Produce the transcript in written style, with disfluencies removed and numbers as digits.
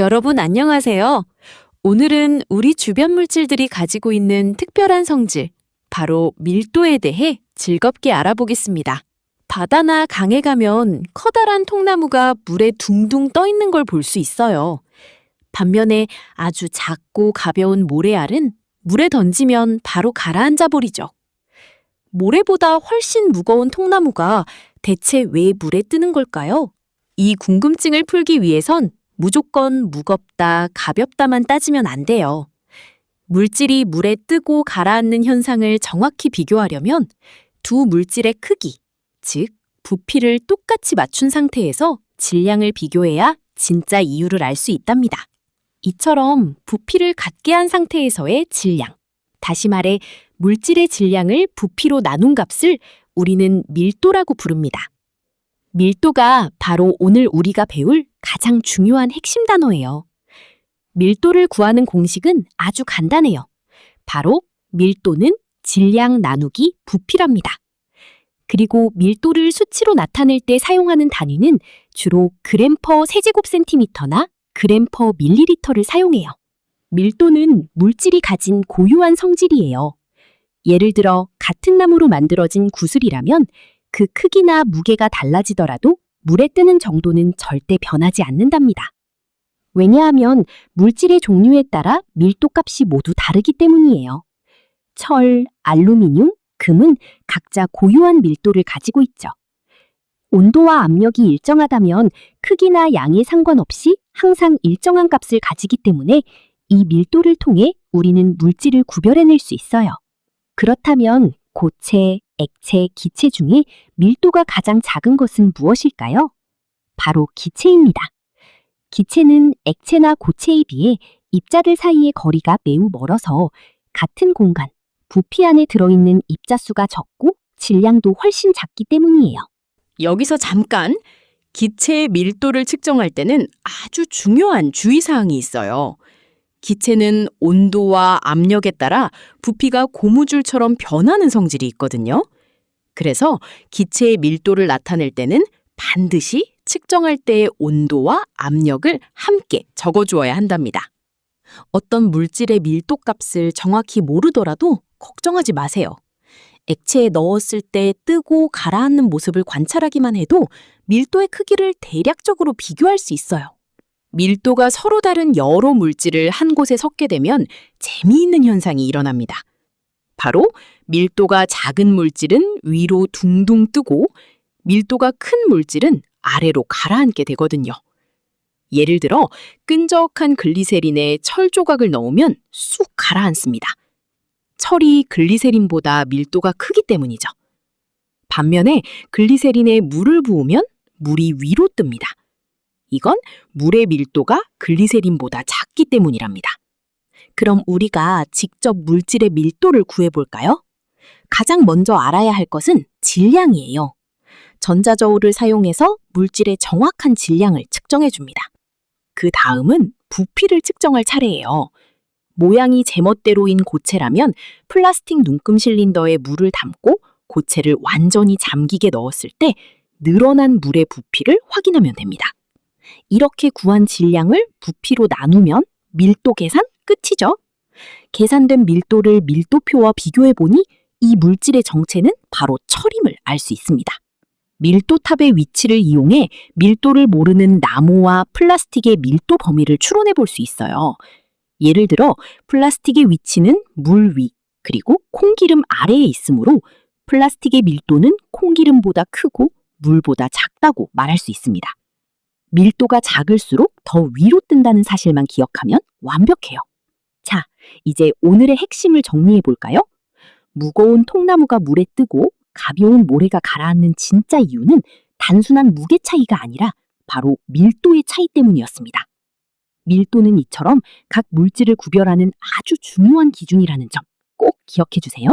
여러분 안녕하세요. 오늘은 우리 주변 물질들이 가지고 있는 특별한 성질, 바로 밀도에 대해 즐겁게 알아보겠습니다. 바다나 강에 가면 커다란 통나무가 물에 둥둥 떠 있는 걸 볼 수 있어요. 반면에 아주 작고 가벼운 모래알은 물에 던지면 바로 가라앉아 버리죠. 모래보다 훨씬 무거운 통나무가 대체 왜 물에 뜨는 걸까요? 이 궁금증을 풀기 위해선 무조건 무겁다, 가볍다만 따지면 안 돼요. 물질이 물에 뜨고 가라앉는 현상을 정확히 비교하려면 두 물질의 크기, 즉 부피를 똑같이 맞춘 상태에서 질량을 비교해야 진짜 이유를 알 수 있답니다. 이처럼 부피를 같게 한 상태에서의 질량, 다시 말해 물질의 질량을 부피로 나눈 값을 우리는 밀도라고 부릅니다. 밀도가 바로 오늘 우리가 배울 가장 중요한 핵심 단어예요. 밀도를 구하는 공식은 아주 간단해요. 바로 밀도는 질량 나누기 부피랍니다. 그리고 밀도를 수치로 나타낼 때 사용하는 단위는 주로 그램 퍼 세제곱센티미터나 그램 퍼 밀리리터를 사용해요. 밀도는 물질이 가진 고유한 성질이에요. 예를 들어 같은 나무로 만들어진 구슬이라면 그 크기나 무게가 달라지더라도 물에 뜨는 정도는 절대 변하지 않는답니다. 왜냐하면 물질의 종류에 따라 밀도값이 모두 다르기 때문이에요. 철, 알루미늄, 금은 각자 고유한 밀도를 가지고 있죠. 온도와 압력이 일정하다면 크기나 양에 상관없이 항상 일정한 값을 가지기 때문에 이 밀도를 통해 우리는 물질을 구별해낼 수 있어요. 그렇다면 고체, 액체, 기체 중에 밀도가 가장 작은 것은 무엇일까요? 바로 기체입니다. 기체는 액체나 고체에 비해 입자들 사이의 거리가 매우 멀어서 같은 공간, 부피 안에 들어있는 입자 수가 적고 질량도 훨씬 작기 때문이에요. 여기서 잠깐 기체의 밀도를 측정할 때는 아주 중요한 주의사항이 있어요. 기체는 온도와 압력에 따라 부피가 고무줄처럼 변하는 성질이 있거든요. 그래서 기체의 밀도를 나타낼 때는 반드시 측정할 때의 온도와 압력을 함께 적어주어야 한답니다. 어떤 물질의 밀도 값을 정확히 모르더라도 걱정하지 마세요. 액체에 넣었을 때 뜨고 가라앉는 모습을 관찰하기만 해도 밀도의 크기를 대략적으로 비교할 수 있어요. 밀도가 서로 다른 여러 물질을 한 곳에 섞게 되면 재미있는 현상이 일어납니다. 바로 밀도가 작은 물질은 위로 둥둥 뜨고 밀도가 큰 물질은 아래로 가라앉게 되거든요. 예를 들어 끈적한 글리세린에 철 조각을 넣으면 쑥 가라앉습니다. 철이 글리세린보다 밀도가 크기 때문이죠. 반면에 글리세린에 물을 부으면 물이 위로 뜹니다. 이건 물의 밀도가 글리세린보다 작기 때문이랍니다. 그럼 우리가 직접 물질의 밀도를 구해볼까요? 가장 먼저 알아야 할 것은 질량이에요. 전자저울을 사용해서 물질의 정확한 질량을 측정해줍니다. 그 다음은 부피를 측정할 차례예요. 모양이 제멋대로인 고체라면 플라스틱 눈금 실린더에 물을 담고 고체를 완전히 잠기게 넣었을 때 늘어난 물의 부피를 확인하면 됩니다. 이렇게 구한 질량을 부피로 나누면 밀도 계산 끝이죠. 계산된 밀도를 밀도표와 비교해보니 이 물질의 정체는 바로 철임을 알 수 있습니다. 밀도탑의 위치를 이용해 밀도를 모르는 나무와 플라스틱의 밀도 범위를 추론해 볼 수 있어요. 예를 들어 플라스틱의 위치는 물 위, 그리고 콩기름 아래에 있으므로 플라스틱의 밀도는 콩기름보다 크고 물보다 작다고 말할 수 있습니다. 밀도가 작을수록 더 위로 뜬다는 사실만 기억하면 완벽해요. 자, 이제 오늘의 핵심을 정리해 볼까요? 무거운 통나무가 물에 뜨고 가벼운 모래가 가라앉는 진짜 이유는 단순한 무게 차이가 아니라 바로 밀도의 차이 때문이었습니다. 밀도는 이처럼 각 물질을 구별하는 아주 중요한 기준이라는 점 꼭 기억해 주세요.